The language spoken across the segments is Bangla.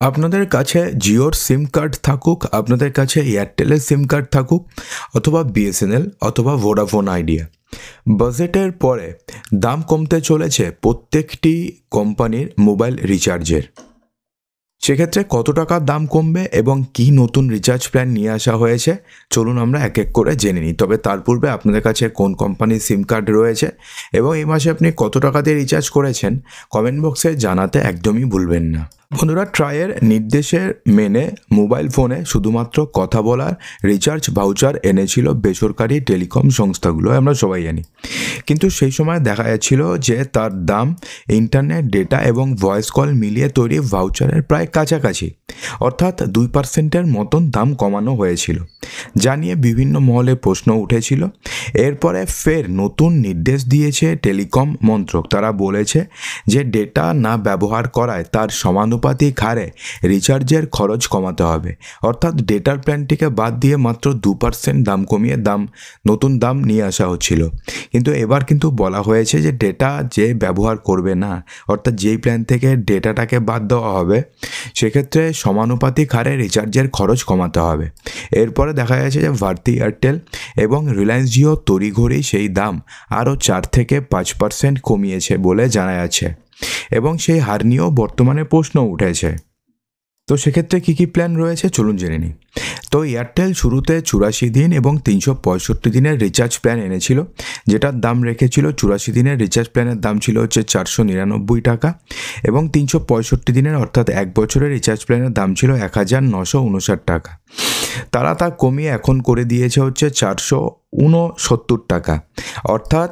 আপনাদের কাছে জিওর সিম কার্ড থাকুক, আপনাদের কাছে এয়ারটেলের সিম কার্ড থাকুক, অথবা বিএসএনএল অথবা ভোডাফোন আইডিয়া, বাজেটের পরে দাম কমতে চলেছে প্রত্যেকটি কোম্পানির মোবাইল রিচার্জের। সেক্ষেত্রে কত টাকার দাম কমবে এবং কি নতুন রিচার্জ প্ল্যান নিয়ে আসা হয়েছে চলুন আমরা এক এক করে জেনে নিই। তবে তার পূর্বে আপনাদের কাছে কোন কোম্পানির সিম কার্ড রয়েছে এবং এই মাসে আপনি কত টাকা দিয়ে রিচার্জ করেছেন কমেন্ট বক্সে জানাতে একদমই ভুলবেন না। বন্ধুরা, ট্রাইয়ের নির্দেশের মেনে মোবাইল ফোনে শুধুমাত্র কথা বলার রিচার্জ ভাউচার এনেছিল বেসরকারি টেলিকম সংস্থাগুলো, আমরা সবাই জানি। কিন্তু সেই সময় দেখা যাচ্ছিল যে তার দাম ইন্টারনেট ডেটা এবং ভয়েস কল মিলিয়ে তৈরি ভাউচারের প্রায় কাছাকাছি, অর্থাৎ 2% মতন দাম কমানো হয়েছিল, যা নিয়ে বিভিন্ন মহলে প্রশ্ন উঠেছিল। এরপরে ফের নতুন নির্দেশ দিয়েছে টেলিকম মন্ত্রক। তারা বলেছে যে ডেটা না ব্যবহার করায় তার সমানুপাতিক হারে রিচার্জের খরচ কমাতে হবে, অর্থাৎ ডেটার প্ল্যানটিকে বাদ দিয়ে মাত্র 2% দাম কমিয়ে নতুন দাম নিয়ে আসা হচ্ছিল। কিন্তু এবার কিন্তু বলা হয়েছে যে ডেটা যে ব্যবহার করবে না, অর্থাৎ যেই প্ল্যান থেকে ডেটাটাকে বাদ দেওয়া হবে, সেক্ষেত্রে সমানুপাতিক হারে রিচার্জের খরচ কমাতে হবে। এরপরে দেখা যাচ্ছে যে ভারতী এয়ারটেল এবং রিলায়েন্স জিও তড়িঘড়ি সেই দাম আরও 4 থেকে 5% কমিয়েছে বলে জানা যাচ্ছে এবং সেই হার নিয়েও বর্তমানে প্রশ্ন উঠেছে। তো সেক্ষেত্রে কী কী প্ল্যান রয়েছে চলুন জেনে নিই। তো এয়ারটেল শুরুতে 84 দিন এবং 365 দিনের রিচার্জ প্ল্যান এনেছিল, যেটার দাম রেখেছিল 84 দিনের রিচার্জ প্ল্যানের দাম ছিল হচ্ছে 499 টাকা এবং 365 দিনের অর্থাৎ 1 বছরের রিচার্জ প্ল্যানের দাম ছিল 1959 টাকা। তারা তা কমিয়ে এখন করে দিয়েছে হচ্ছে 469 টাকা, অর্থাৎ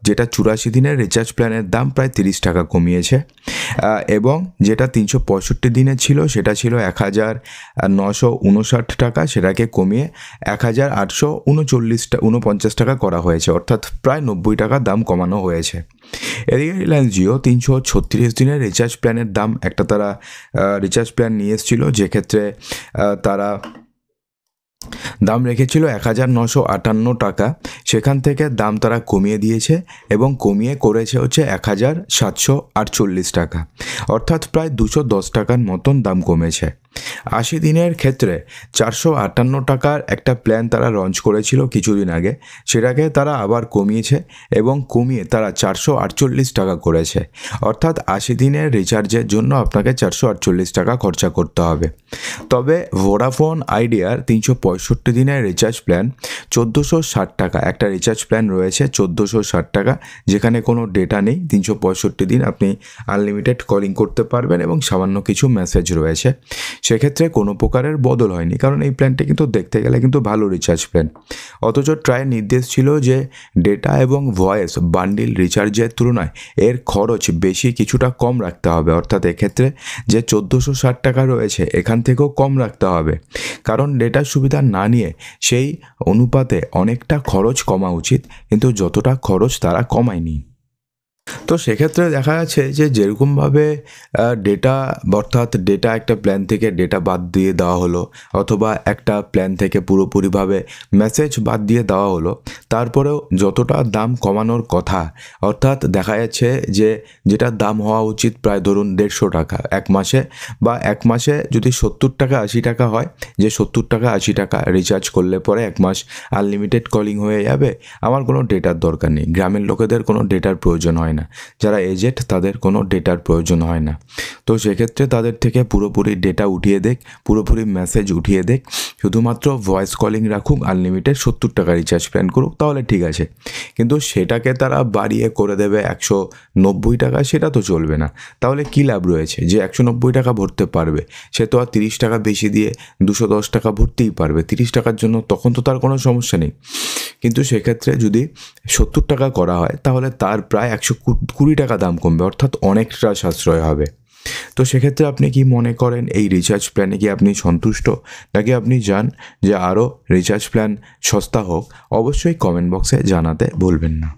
যেটা 84 দিনের রিচার্জ প্ল্যানের দাম প্রায় 30 টাকা কমিয়েছে এবং যেটা 365 দিনের ছিল সেটা ছিল 1959 টাকা, সেটাকে কমিয়ে 1839 টাকা করা হয়েছে, অর্থাৎ প্রায় 90 টাকা দাম কমানো হয়েছে। এদিকে রিলায়েন্স জিও 336 দিনের রিচার্জ প্ল্যানের দাম তারা রিচার্জ প্ল্যান নিয়ে এসেছিল, যেক্ষেত্রে তারা দাম রেখেছিল 1958 টাকা, সেখান থেকে দাম তারা কমিয়ে দিয়েছে এবং কমিয়ে করেছে হচ্ছে 1748 টাকা, অর্থাৎ প্রায় 210 টাকার মতন দাম কমেছে। 80 দিনের ক্ষেত্রে 458 টাকার একটা প্ল্যান তারা লঞ্চ করেছিল কিছুদিন আগে, সেটাকে তারা আবার কমিয়েছে এবং কমিয়ে তারা 448 টাকা করেছে, অর্থাৎ 80 দিনের রিচার্জের জন্য আপনাকে 448 টাকা খরচা করতে হবে। তবে ভোডাফোন আইডিয়ার 365 দিনের রিচার্জ প্ল্যান 1460 টাকা, একটা রিচার্জ প্ল্যান রয়েছে 1460 টাকা, যেখানে কোনো ডেটা নেই, 365 দিন আপনি আনলিমিটেড কলিং করতে পারবেন এবং সামান্য কিছু মেসেজ রয়েছে। সেক্ষেত্রে কোনো প্রকারের বদল হয়নি, কারণ এই প্ল্যানটি কিন্তু দেখতে গেলে কিন্তু ভালো রিচার্জ প্ল্যান। অথচ ট্রায়ের নির্দেশ ছিল যে ডেটা এবং ভয়েস বান্ডিল রিচার্জের তুলনায় এর খরচ কিছুটা কম রাখতে হবে, অর্থাৎ এক্ষেত্রে যে 1460 টাকা রয়েছে এখান থেকেও কম রাখতে হবে, কারণ ডেটার সুবিধা না নিয়ে সেই অনুপাতে অনেকটা খরচ কমা উচিত, কিন্তু যতটা খরচ তারা কমায়নি। তো সেক্ষেত্রে দেখা যাচ্ছে যে যেরকমভাবে ডেটা একটা প্ল্যান থেকে ডেটা বাদ দিয়ে দেওয়া হলো, অথবা একটা প্ল্যান থেকে পুরোপুরিভাবে মেসেজ বাদ দিয়ে দেওয়া হলো, তারপরেও যতটা দাম কমানোর কথা, অর্থাৎ দেখা যাচ্ছে যে যেটার দাম হওয়া উচিত প্রায় ধরুন 150 টাকা এক মাসে, বা এক মাসে যদি 70 টাকা 80 টাকা হয়, যে 70 টাকা 80 টাকা রিচার্জ করলে পরে এক মাস আনলিমিটেড কলিং হয়ে যাবে, আমার কোনো ডেটার দরকার নেই। গ্রামের লোকেদের কোনো ডেটার প্রয়োজন হয় না, যারা এজেন্ট তাদের কোনো ডেটার প্রয়োজন হয় না। তো সেক্ষেত্রে তাদের থেকে পুরোপুরি ডেটা উঠিয়ে দেখ, পুরোপুরি মেসেজ উঠিয়ে দেখ, শুধুমাত্র ভয়েস কলিং রাখুক, আনলিমিটেড 70 টাকা রিচার্জ প্ল্যান করুক, তাহলে ঠিক আছে। কিন্তু সেটাকে তারা বাড়িয়ে করে দেবে 190 টাকা, সেটা তো চলবে না। তাহলে কী লাভ রয়েছে? যে 190 টাকা ভরতে পারবে সে তো আর 30 টাকা বেশি দিয়ে 210 টাকা ভরতেই পারবে 30 টাকার জন্য, তখন তো তার কোনো সমস্যা নেই। কিন্তু সেক্ষেত্রে যদি 70 টাকা করা হয় তাহলে তার প্রায় 120 টাকা দাম কমবে, অর্থাৎ অনেকটা সাশ্রয় হবে। তো সেক্ষেত্রে আপনি কি মনে করেন এই রিচার্জ প্ল্যানে কি আপনি সন্তুষ্ট, নাকি আপনি চান যে আরও রিচার্জ প্ল্যান সস্তা হোক? অবশ্যই কমেন্ট বক্সে জানাতে ভুলবেন না।